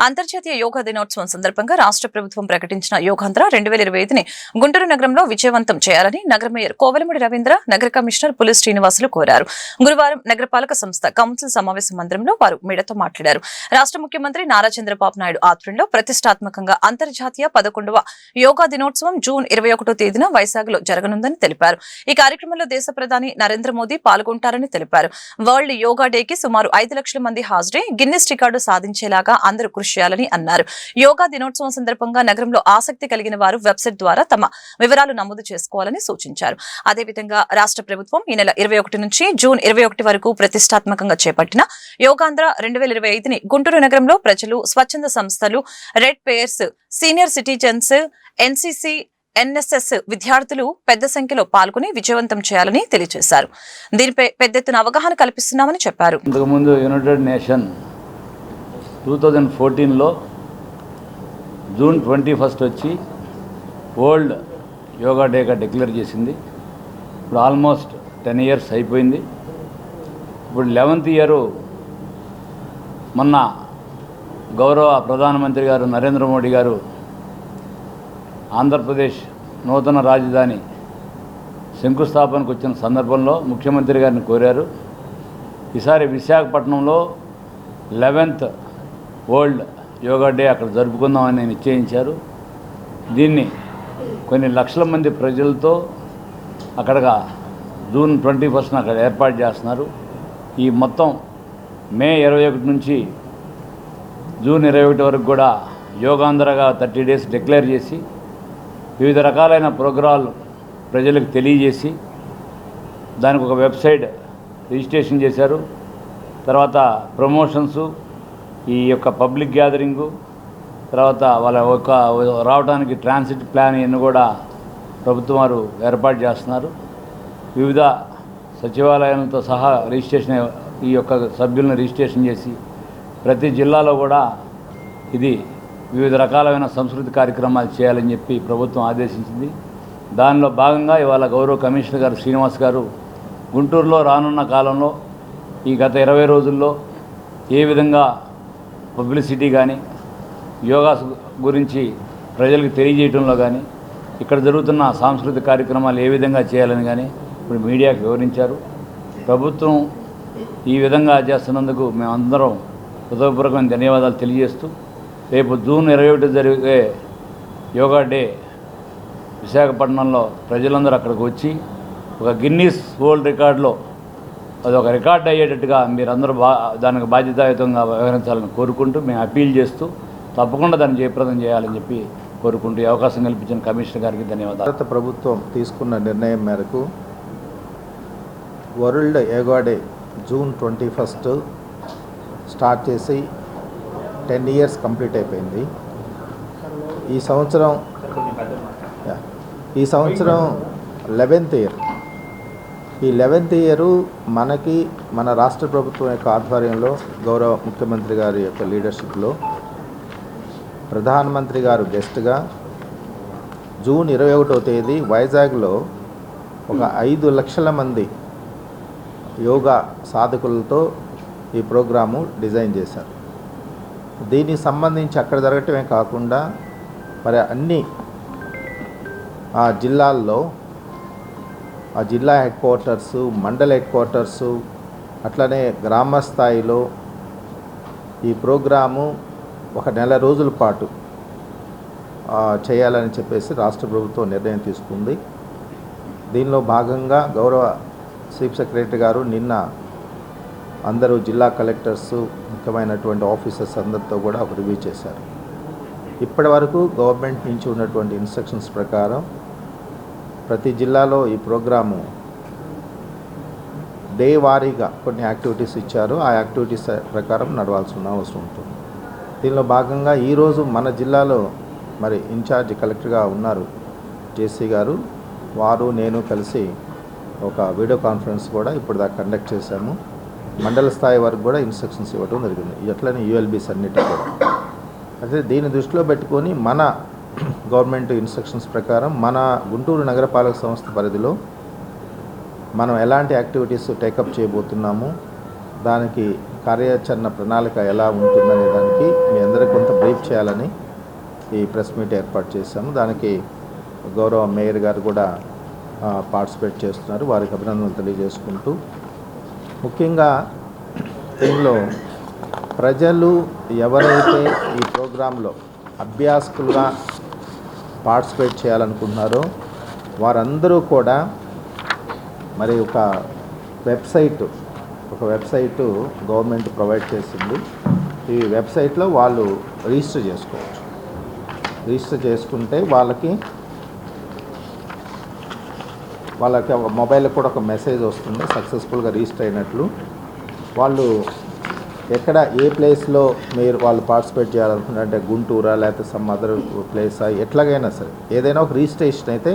అంతర్జాతీయ యోగా దినోత్సవం సందర్భంగా రాష్ట్ర ప్రభుత్వం ప్రకటించిన యోగాంధ్ర 2025ని గుంటూరు నగరంలో విజయవంతం చేయాలని నగర మేయర్ కోవెలమూడి రవీంద్ర, నగర కమిషనర్ పులి శ్రీనివాసులు కోరారు. గురువారం నగరపాలక సంస్థ కౌన్సిల్ సమావేశ మందిరంలో వారు మీడియాతో మాట్లాడారు. రాష్ట్ర ముఖ్యమంత్రి నారా చంద్రబాబు నాయుడు ఆధ్వర్యంలో ప్రతిష్టాత్మకంగా అంతర్జాతీయ 11వ యోగా దినోత్సవం జూన్ 21వ తేదీన వైజాగ్లో జరగనుందని తెలిపారు. ఈ కార్యక్రమంలో దేశ ప్రధాని నరేంద్ర మోదీ పాల్గొంటారని తెలిపారు. వరల్డ్ యోగా డేకి సుమారు 5 లక్షల మంది హాజరై గిన్నిస్ రికార్డు సాధించేలాగా అందరూ కృషి చేయాలని అన్నారు. యోగా దినోత్సవం సందర్భంగా నగరంలో ఆసక్తి కలిగిన వారు వెబ్సైట్ ద్వారా తమ వివరాలు నమోదు చేసుకోవాలని సూచించారు. అదేవిధంగా రాష్ట్ర ప్రభుత్వం ఈ నెల 21 నుంచి జూన్ 21 వరకు ప్రతిష్టాత్మకంగా చేపట్టిన యోగాంధ్ర 2025ని గుంటూరు నగరంలో ప్రజలు, స్వచ్ఛంద సంస్థలు, rate payers, senior citizens, NCC, NSS విద్యార్థులు పెద్ద సంఖ్యలో పాల్గొని విజయవంతం చేయాలని తెలియజేశారు. దీనిపై పెద్ద ఎత్తున అవగాహన కల్పిస్తున్నామని చెప్పారు. 2014లో జూన్ 21 వచ్చి వరల్డ్ యోగా డేగా డిక్లేర్ చేసింది. ఇప్పుడు ఆల్మోస్ట్ 10 ఇయర్స్ అయిపోయింది. ఇప్పుడు 11th ఇయరు మొన్న గౌరవ ప్రధానమంత్రి గారు నరేంద్ర మోడీ గారు ఆంధ్రప్రదేశ్ నూతన రాజధాని శంకుస్థాపనకు వచ్చిన సందర్భంలో ముఖ్యమంత్రి గారిని కోరారు. ఈసారి విశాఖపట్నంలో 11th వరల్డ్ యోగా డే అక్కడ జరుపుకుందామని నిశ్చయించారు. దీన్ని కొన్ని లక్షల మంది ప్రజలతో అక్కడగా జూన్ 21న అక్కడ ఏర్పాటు చేస్తున్నారు. ఈ మొత్తం మే 21 నుంచి జూన్ 21 వరకు కూడా యోగాంధ్రగా 30 డేస్ డిక్లేర్ చేసి వివిధ రకాలైన ప్రోగ్రాలు ప్రజలకు తెలియజేసి దానికి ఒక వెబ్సైట్ రిజిస్ట్రేషన్ చేశారు. తర్వాత ప్రమోషన్సు, ఈ యొక్క పబ్లిక్ గ్యాదరింగు, తర్వాత వాళ్ళ ఒక రావడానికి ట్రాన్సిట్ ప్లాన్ ఇవన్నీ కూడా ప్రభుత్వం వారు ఏర్పాటు చేస్తున్నారు. వివిధ సచివాలయాలతో సహా రిజిస్ట్రేషన్, ఈ యొక్క సభ్యులను రిజిస్ట్రేషన్ చేసి ప్రతి జిల్లాలో కూడా ఇది వివిధ రకాలైన సంస్కృతి కార్యక్రమాలు చేయాలని చెప్పి ప్రభుత్వం ఆదేశించింది. దానిలో భాగంగా ఇవాళ గౌరవ కమిషనర్ గారు శ్రీనివాస్ గారు గుంటూరులో రానున్న కాలంలో ఈ గత 20 రోజుల్లో ఏ విధంగా పబ్లిసిటీ కానీ యోగా గురించి ప్రజలకు తెలియజేయడంలో కానీ ఇక్కడ జరుగుతున్న సాంస్కృతిక కార్యక్రమాలు ఏ విధంగా చేయాలని కానీ ఇప్పుడు మీడియాకు వివరించారు. ప్రభుత్వం ఈ విధంగా చేస్తున్నందుకు మేమందరం హృదయపూర్వకమైన ధన్యవాదాలు తెలియజేస్తూ రేపు జూన్ 21 జరిగే యోగా డే విశాఖపట్నంలో ప్రజలందరూ అక్కడికి వచ్చి ఒక గిన్నీస్ వరల్డ్ రికార్డులో అదొక రికార్డ్ అయ్యేటట్టుగా మీరందరూ దానికి బాధ్యతాయుతంగా వ్యవహరించాలని కోరుకుంటూ మేము అప్పీల్ చేస్తూ తప్పకుండా దాన్ని జయప్రదం చేయాలని చెప్పి కోరుకుంటూ అవకాశం కల్పించిన కమిషనర్ గారికి ధన్యవాదాలు. భారత ప్రభుత్వం తీసుకున్న నిర్ణయం మేరకు world yoga day June 21 start చేసి 10 ఇయర్స్ కంప్లీట్ అయిపోయింది. ఈ సంవత్సరం 11th ఇయర్. ఈ 11th ఇయరు మనకి మన రాష్ట్ర ప్రభుత్వం యొక్క ఆధ్వర్యంలో గౌరవ ముఖ్యమంత్రి గారి యొక్క లీడర్షిప్లో ప్రధానమంత్రి గారు గెస్ట్గా జూన్ 21వ తేదీ వైజాగ్లో ఒక 5 లక్షల మంది యోగా సాధకులతో ఈ ప్రోగ్రాము డిజైన్ చేశారు. దీనికి సంబంధించి అక్కడ జరగటమే కాకుండా మరి అన్ని జిల్లాల్లో జిల్లా హెడ్ క్వార్టర్సు, మండల హెడ్ క్వార్టర్సు, అట్లనే గ్రామ స్థాయిలో ఈ ప్రోగ్రాము ఒక నెల రోజుల పాటు చేయాలని చెప్పేసి రాష్ట్ర ప్రభుత్వం నిర్ణయం తీసుకుంది. దీనిలో భాగంగా గౌరవ చీఫ్ సెక్రటరీ గారు నిన్న అందరూ జిల్లా కలెక్టర్సు, ముఖ్యమైనటువంటి ఆఫీసర్స్ అందరితో కూడా ఒక రివ్యూ చేశారు. ఇప్పటి వరకు గవర్నమెంట్ నుంచి ఉన్నటువంటి ఇన్స్ట్రక్షన్స్ ప్రకారం ప్రతి జిల్లాలో ఈ ప్రోగ్రాము డే వారీగా కొన్ని యాక్టివిటీస్ ఇచ్చారు. ఆ యాక్టివిటీస్ ప్రకారం నడవాల్సిన అవసరం ఉంటుంది. దీనిలో భాగంగా ఈరోజు మన జిల్లాలో మరి ఇన్ఛార్జ్ కలెక్టర్గా ఉన్నారు జేసీ గారు, వారు నేను కలిసి ఒక వీడియో కాన్ఫరెన్స్ కూడా ఇప్పుడు దాకా కండక్ట్ చేశాము. మండల స్థాయి వరకు కూడా ఇన్స్ట్రక్షన్స్ ఇవ్వడం జరిగింది. అట్లనే యూఎల్బీస్ అన్నిటి కూడా. అయితే దీన్ని దృష్టిలో పెట్టుకొని మన గవర్నమెంట్ ఇన్స్ట్రక్షన్స్ ప్రకారం మన గుంటూరు నగరపాలక సంస్థ పరిధిలో మనం ఎలాంటి యాక్టివిటీస్ టేకప్ చేయబోతున్నాము, దానికి కార్యాచరణ ప్రణాళిక ఎలా ఉంటుందనే దానికి మీ అందరికీ కొంత పార్టిసిపేట్ చేయాలని ఈ ప్రెస్ మీట్ ఏర్పాటు చేశాము. దానికి గౌరవ మేయర్ గారు కూడా పార్టిసిపేట్ చేస్తున్నారు. వారికి అభినందనలు తెలియజేసుకుంటూ, ముఖ్యంగా దీనిలో ప్రజలు ఎవరైతే ఈ ప్రోగ్రాంలో అభ్యాసకులుగా పార్టిసిపేట్ చేయాలనుకుంటున్నారో వారందరూ కూడా మరి ఒక వెబ్సైటు గవర్నమెంట్ ప్రొవైడ్ చేసింది. ఈ వెబ్సైట్లో వాళ్ళు రిజిస్టర్ చేసుకోవచ్చు. రిజిస్టర్ చేసుకుంటే వాళ్ళకి ఒక మొబైల్లో కూడా ఒక మెసేజ్ వస్తుంది సక్సెస్ఫుల్గా రిజిస్టర్ అయినట్లు. వాళ్ళు ఎక్కడ ఏ ప్లేస్లో వాళ్ళు పార్టిసిపేట్ చేయాలనుకుంటే, అంటే గుంటూరా లేకపోతే సమ్ అదర్ ప్లేసా, ఎట్లాగైనా సరే ఏదైనా ఒక రిజిస్ట్రేషన్ అయితే